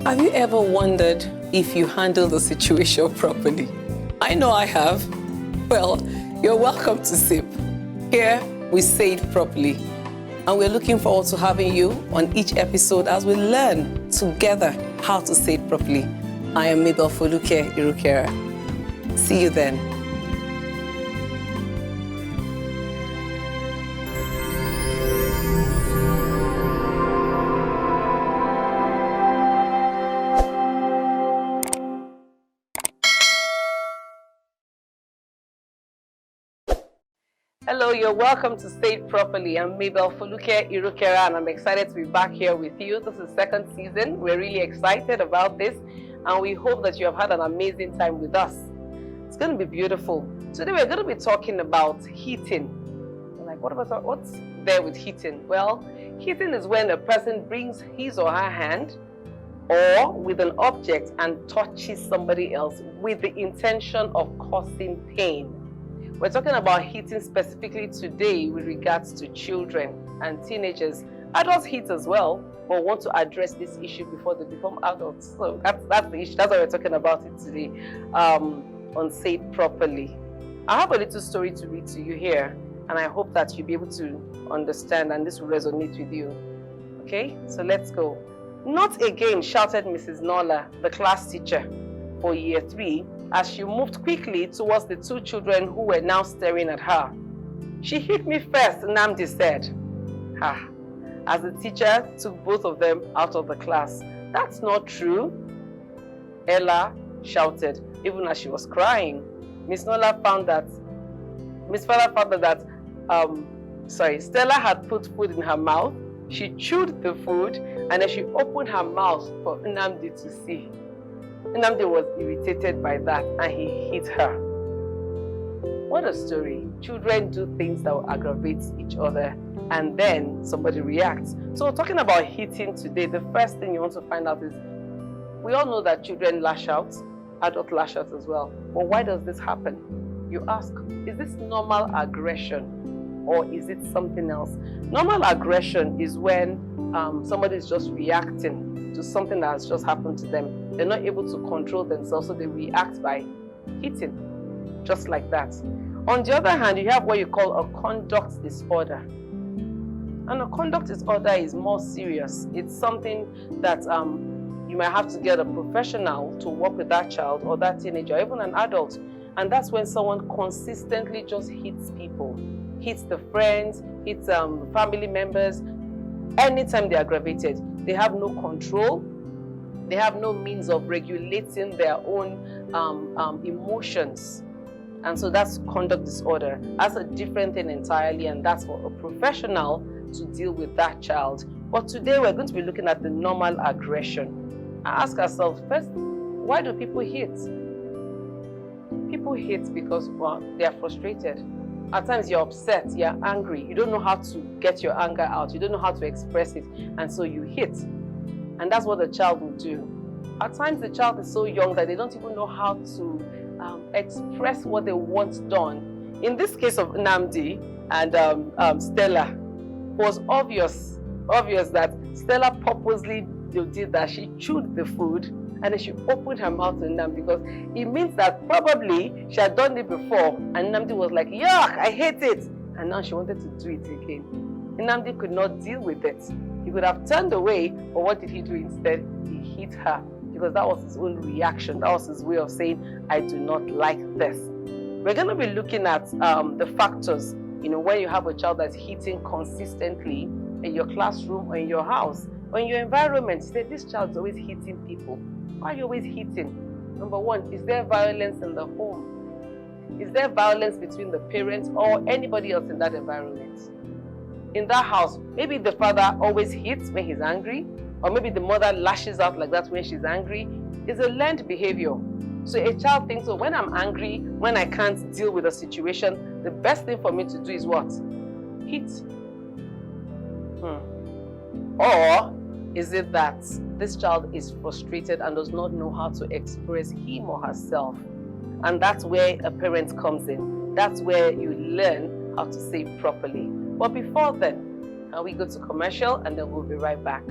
Have you ever wondered if you handle the situation properly? I know I have. Well, you're welcome to SIP. Here, we say it properly. And we're looking forward to having you on each episode as we learn together how to say it properly. I am MABEL FOLUKE IRUKERA. See you then. Hello, you're welcome to Say It Properly. I'm MABEL FOLUKE IRUKERA and I'm excited to be back here with you. This is second season. We're really excited about this and we hope that you have had an amazing time with us. It's going to be beautiful. Today we're going to be talking about heating. Like, what's there with heating? Well, heating is when a person brings his or her hand or with an object and touches somebody else with the intention of causing pain. We're talking about heating specifically today with regards to children and teenagers. Adults heat as well, but want to address this issue before they become adults. So that's the issue. That's why we're talking about it today on Say It Properly. I have a little story to read to you here, and I hope that you'll be able to understand and this will resonate with you. Okay, so let's go. Not again, shouted Mrs. Nola, the class teacher for year 3, as she moved quickly towards the 2 children who were now staring at her. She hit me first, Nnamdi said, as the teacher took both of them out of the class. That's not true, Ella shouted, even as she was crying. Miss Fowler found that Stella had put food in her mouth. She chewed the food and then she opened her mouth for Nnamdi to see. Nnamdi was irritated by that and he hit her. What a story. Children do things that will aggravate each other and then somebody reacts. So talking about hitting today, the first thing you want to find out is, we all know that children lash out, adults lash out as well. But why does this happen? You ask, is this normal aggression or is it something else? Normal aggression is when somebody is just reacting to something that has just happened to them. They're not able to control themselves, so they react by hitting, just like that. On the other hand, you have what you call a conduct disorder. And a conduct disorder is more serious. It's something that you might have to get a professional to work with that child or that teenager, or even an adult. And that's when someone consistently just hits people, hits the friends, hits family members. Anytime they're aggravated, they have no control. They have no means of regulating their own emotions. And so that's conduct disorder. That's a different thing entirely, and that's for a professional to deal with that child. But today we're going to be looking at the normal aggression. I ask ourselves first, why do people hit? People hit because, well, they are frustrated. At times you're upset, you're angry, you don't know how to get your anger out, you don't know how to express it, and so you hit. And that's what the child will do. At times the child is so young that they don't even know how to express what they want done. In this case of Nnamdi and Stella, it was obvious that Stella purposely did that. She chewed the food and then she opened her mouth to Nnamdi because it means that probably she had done it before and Nnamdi was like, yuck, I hate it. And now she wanted to do it again. Nnamdi could not deal with it. He could have turned away, but what did he do instead? He hit her because that was his own reaction. That was his way of saying, I do not like this. We're going to be looking at the factors, when you have a child that's hitting consistently in your classroom or in your house or in your environment. You say, this child's always hitting people. Why are you always hitting? Number one, is there violence in the home? Is there violence between the parents or anybody else in that environment? In that house, maybe the father always hits when he's angry, or maybe the mother lashes out like that when she's angry. It's a learned behavior. So a child thinks, when I'm angry, when I can't deal with a situation, the best thing for me to do is what? Hit. Or is it that this child is frustrated and does not know how to express him or herself? And that's where a parent comes in. That's where you learn how to say it properly. But before then, we go to commercial and then we'll be right back.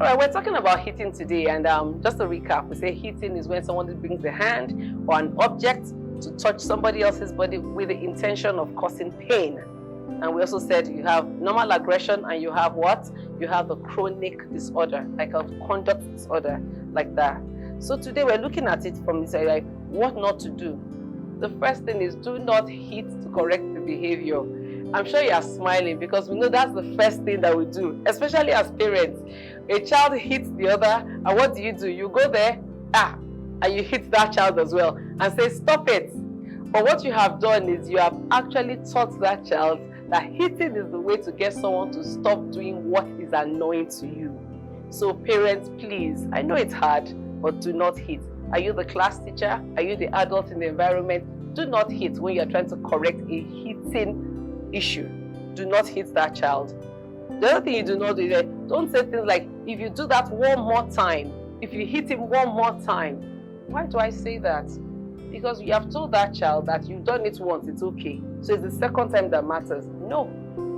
All right, we're talking about hitting today, and just to recap, we say hitting is when someone brings a hand or an object to touch somebody else's body with the intention of causing pain. And we also said you have normal aggression and you have what? You have the chronic disorder, like a conduct disorder, like that. So today we're looking at it from this area, like what not to do. The first thing is do not hit to correct the behavior. I'm sure you are smiling because we know that's the first thing that we do, especially as parents. A child hits the other, and what do? You go there, and you hit that child as well and say, stop it. But what you have done is you have actually taught that child that hitting is the way to get someone to stop doing what is annoying to you. So parents, please, I know it's hard, but do not hit. Are you the class teacher? Are you the adult in the environment? Do not hit when you're trying to correct a hitting issue. Do not hit that child. The other thing you do not do is don't say things like, if you do that one more time, if you hit him one more time. Why do I say that? Because you have told that child that you've done it once, it's okay. So it's the second time that matters. No,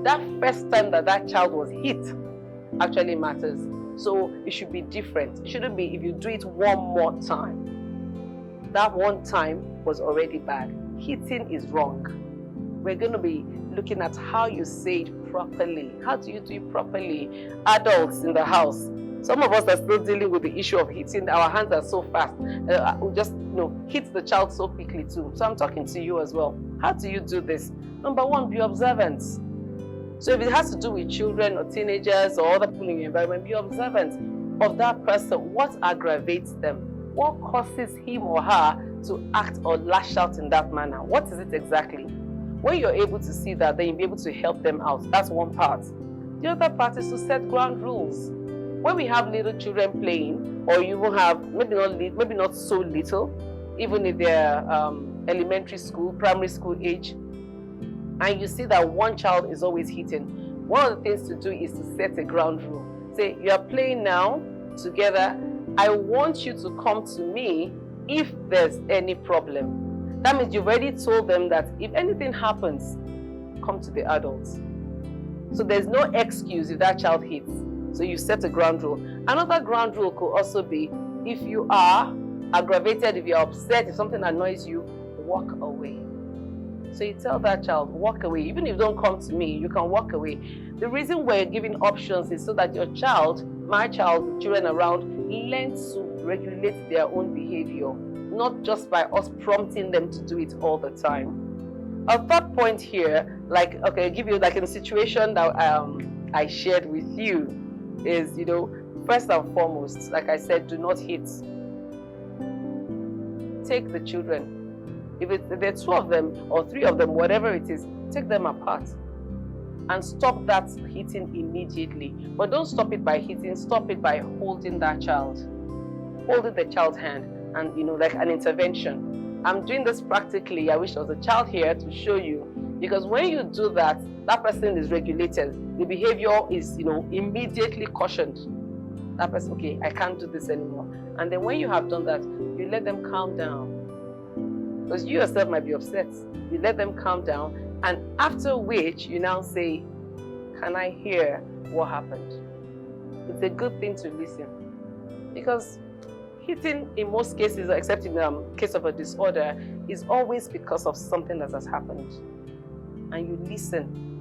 that first time that that child was hit actually matters. So it should be different. It shouldn't be if you do it one more time. That one time was already bad. Hitting is wrong. We're going to be looking at how you say it properly. How do you do it properly? Adults in the house. Some of us are still dealing with the issue of hitting. Our hands are so fast. We just hit the child so quickly too. So I'm talking to you as well. How do you do this? Number one, be observant. So if it has to do with children or teenagers or other people in your environment, be observant of that person. What aggravates them? What causes him or her to act or lash out in that manner? What is it exactly? When you're able to see that, then you'll be able to help them out. That's one part. The other part is to set ground rules. When we have little children playing, or you will have maybe not so little, even if they're elementary school, primary school age, and you see that one child is always hitting, one of the things to do is to set a ground rule. Say, you are playing now together. I want you to come to me if there's any problem. That means you've already told them that if anything happens, come to the adults. So there's no excuse if that child hits. So you set a ground rule. Another ground rule could also be, if you are aggravated, if you're upset, if something annoys you, walk away. So you tell that child, walk away. Even if you don't come to me, you can walk away. The reason we're giving options is so that your child, my child, children around, learn to regulate their own behavior, not just by us prompting them to do it all the time. A third point here, I'll give you in a situation that I shared with you, is, first and foremost, like I said, do not hit. Take the children. If there are two of them or three of them, whatever it is, take them apart and stop that hitting immediately. But don't stop it by hitting, stop it by holding that child. Holding the child's hand and, like an intervention. I'm doing this practically. I wish there was a child here to show you. Because when you do that, that person is regulated. The behavior is, immediately cautioned. That person, okay, I can't do this anymore. And then when you have done that, you let them calm down. Because you yourself might be upset. You let them calm down. And after which, you now say, can I hear what happened? It's a good thing to listen. Because hitting, in most cases, except in the case of a disorder, is always because of something that has happened. And you listen.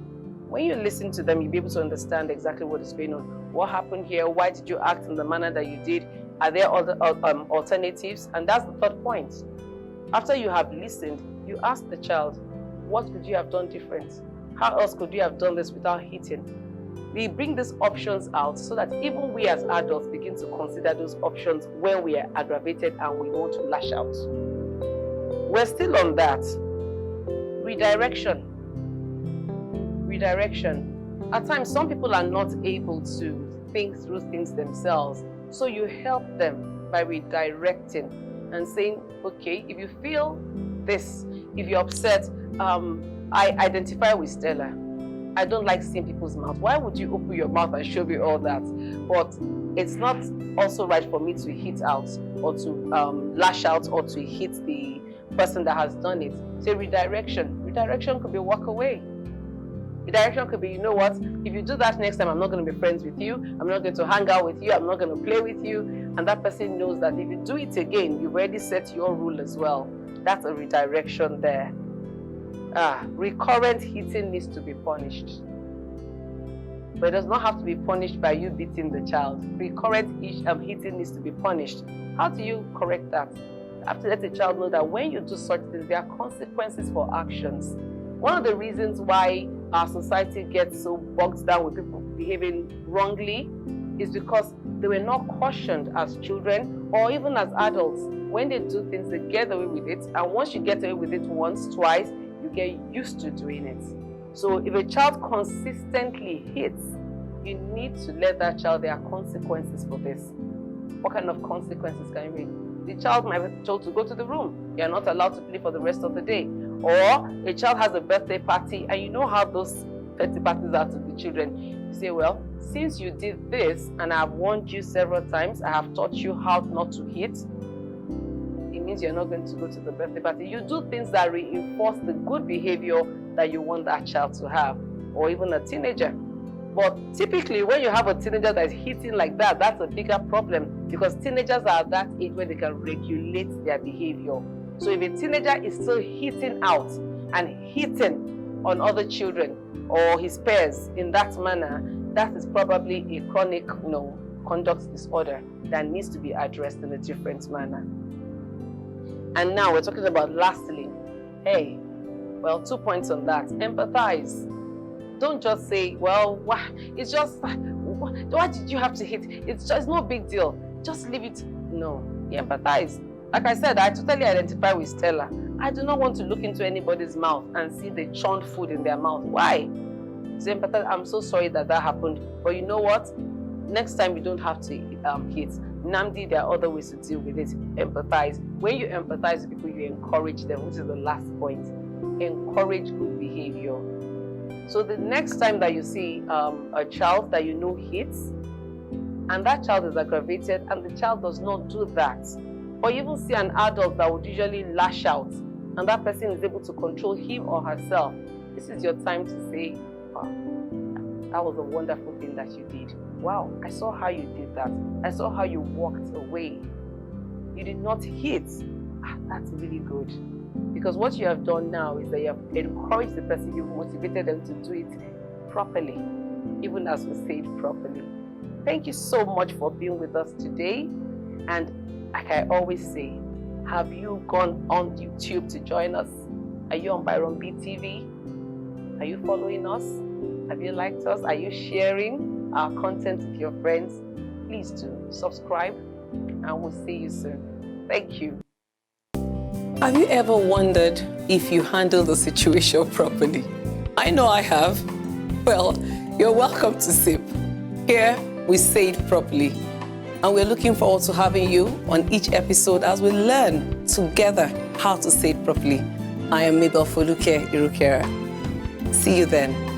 When you listen to them, you'll be able to understand exactly what is going on. What happened here? Why did you act in the manner that you did? Are there other alternatives? And that's the third point. After you have listened, you ask the child, what could you have done different? How else could you have done this without hitting? We bring these options out so that even we as adults begin to consider those options when we are aggravated and we want to lash out. We're still on that. Redirection. At times, some people are not able to think through things themselves. So you help them by redirecting and saying, okay, if you feel this, if you're upset, I identify with Stella. I don't like seeing people's mouth. Why would you open your mouth and show me all that? But it's not also right for me to hit out or to lash out or to hit the person that has done it. Say redirection. Redirection could be walk away. The direction could be, you know what, if you do that next time, I'm not going to be friends with you, I'm not going to hang out with you, I'm not going to play with you. And that person knows that if you do it again, you've already set your rule as well. That's a redirection there. Recurrent hitting needs to be punished. But it does not have to be punished by you beating the child. Recurrent hitting needs to be punished. How do you correct that? You have to let the child know that when you do such things, there are consequences for actions. One of the reasons why our society gets so bogged down with people behaving wrongly is because they were not cautioned as children or even as adults. When they do things, they get away with it. And once you get away with it once, twice, you get used to doing it. So if a child consistently hits, you need to let that child, there are consequences for this. What kind of consequences can you make? The child might be told to go to the room. You are not allowed to play for the rest of the day. Or a child has a birthday party and you know how those birthday parties are to the children. You say, well, since you did this and I have warned you several times, I have taught you how not to hit, it means you're not going to go to the birthday party. You do things that reinforce the good behavior that you want that child to have, or even a teenager. But typically, when you have a teenager that is hitting like that, that's a bigger problem because teenagers are at that age where they can regulate their behavior. So if a teenager is still hitting out and hitting on other children or his peers in that manner, that is probably a chronic, conduct disorder that needs to be addressed in a different manner. And now we're talking about lastly, 2 points on that. Empathize. Don't just say, well, it's just, why did you have to hit? It's no big deal. Just leave it. No, empathize. Like I said, I totally identify with Stella. I do not want to look into anybody's mouth and see the churned food in their mouth. Why? So empathize. I'm so sorry that happened. But you know what? Next time you don't have to hit. Namdi, there are other ways to deal with it. Empathize. When you empathize with people, you encourage them, which is the last point. Encourage good behavior. So the next time that you see a child that you know hits, and that child is aggravated, and the child does not do that, or you even see an adult that would usually lash out, and that person is able to control him or herself, this is your time to say, wow, that was a wonderful thing that you did. Wow, I saw how you did that. I saw how you walked away. You did not hit. That's really good. Because what you have done now is that you have encouraged the person, you've motivated them to do it properly, even as we say it properly. Thank you so much for being with us today. And like I always say, have you gone on YouTube to join us? Are you on Byronbee TV? Are you following us? Have you liked us? Are you sharing our content with your friends? Please do subscribe, and we'll see you soon. Thank you. Have you ever wondered if you handle the situation properly? I know I have. Well, you're welcome to SIP. Here, we say it properly. And we're looking forward to having you on each episode as we learn together how to say it properly. I am MABEL FOLUKE IRUKERA. See you then.